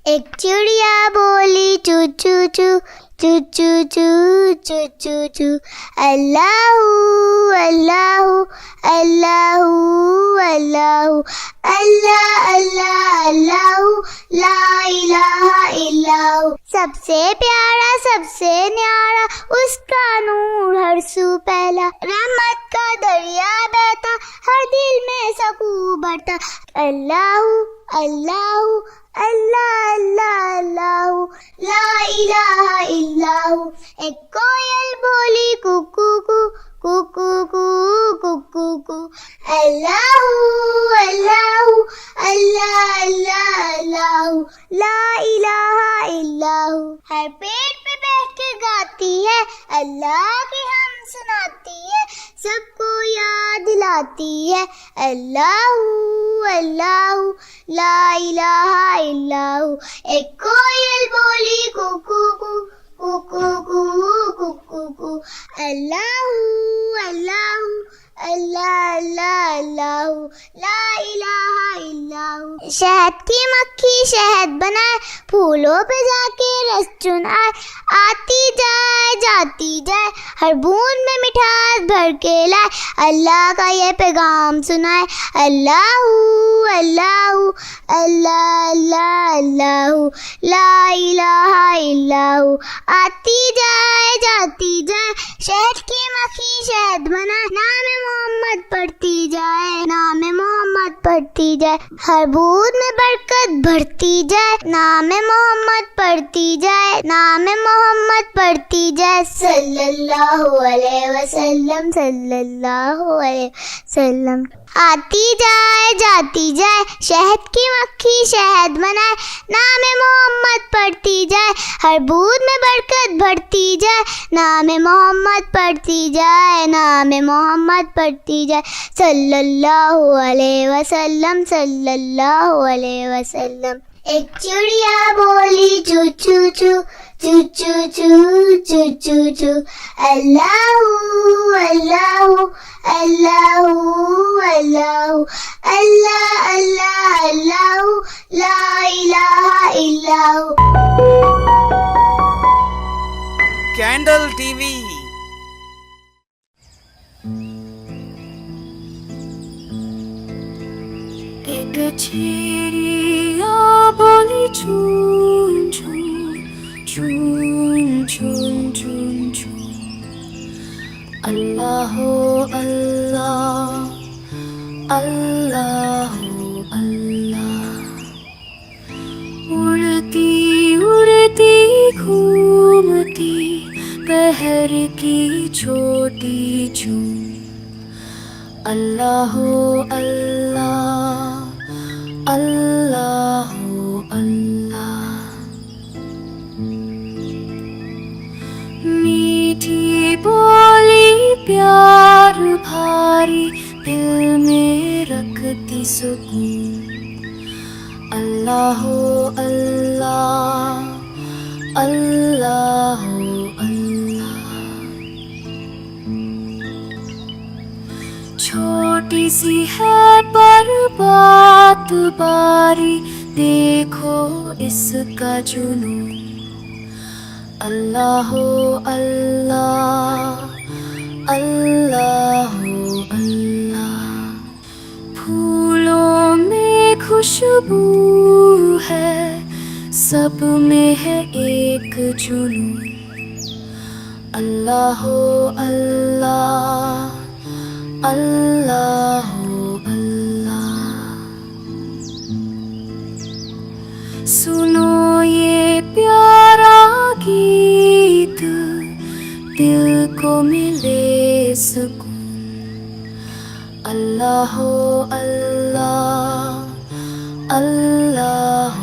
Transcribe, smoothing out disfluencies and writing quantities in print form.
एक चिड़िया बोली चू चू चू चू चू चू चू चू चू। अल्लाहू अल्लाहू अल्लाहू अल्लाहू अल्लाह अल्लाह अल्लाहू ला इलाहा इल्लाहू। सबसे प्यारा सबसे न्यारा उसका नूर हर सू फैला। रहमत का दरिया बहता हर दिल में सकून भरता। अल्लाहू अल्लाहू अल्लाह अल्लाह अल्लाहू ला इलाहा इल्लाहू। एक कोयल बोली कुकू कू कुकू कू कुकू कू। अल्लाहू अल्लाहू अल्लाह अल्लाह अल्लाहू ला इलाहा इल्लाहू। हर पेड़ पे बैठ के गाती है अल्लाह की हम सुनाती है। सबको याद दिलाती है अल्लाहू अल्लाहू ला इलाहा इल्लाहू। एक कोयल बोली कुकू कू कुकू कू कुकू कू। अल्लाहू अल्लाहू अल्लाह अल्लाह अल्लाहू ला इलाहा इल्लाहू। शहद की मक्खी शहद बनाए फूलों पे जाके रस चुनाए। आती जाए जाती जाए हर बूंद में मिठास भर के लाए। अल्लाह का ये पैगाम सुनाए अल्लाहू अल्लाहू अल्लाह अल्लाह अल्लाहू ला इलाहा इल्लाहू। आती जाए जाती जाए शहद की मक्खी शहद बनाए। नाम मोहम्मद पढ़ती जाए नाम मोहम्मद पढ़ती जाए। हर बूंद में बरकत भरती जाए नाम मोहम्मद पढ़ती जाए नाम मोहम्मद पढ़ती जाए। सल्लल्लाहु अलैहि वसल्लम सल्लल्लाहु अलैहि वसल्लम। आती जाए जाती जाए शहद की मक्खी शहद बनाए। नाम मोहम्मद पढ़ती जाए हर बूंद में बरकत भरती जाए। नाम मोहम्मद पढ़ती जाए नाम मोहम्मद पढ़ती जाए। सल्लल्लाहु अलैहि वसल्लम सल्लल्लाहु अलैहि वसल्लम। एक चिड़िया बोली चू चू चू चू चू चू चू चू चू। अल्लाहू अल्लाहू अल्लाहू अल्लाहू अल्लाह अल्लाह अल्लाहू ला इलाहा इल्लाहू। Candle TV. एक चिड़िया बोली चून चून चून चून चून चून। अल्लाह अल्लाह अल्लाह अल्लाह। उड़ती उड़ती घूमती पहर की छोटी चून। अल्लाह अल्लाह अल्लाह अल्लाह। मीठी बोली प्यार भारी दिल में रखती सुकून। अल्लाह अल्लाह अल्लाह अल्लाह। छोटी सी है पर बात बारी देखो इसका जुनून। अल्लाह अल्लाह अल्लाह अल्लाह। फूलों में खुशबू है सब में है एक जुनून। अल्लाह अल्लाह अल्लाह अल्लाह। सुनो ये प्यारा गीत दिल को मिले सुकून। अल्लाह अल्लाह अल्लाह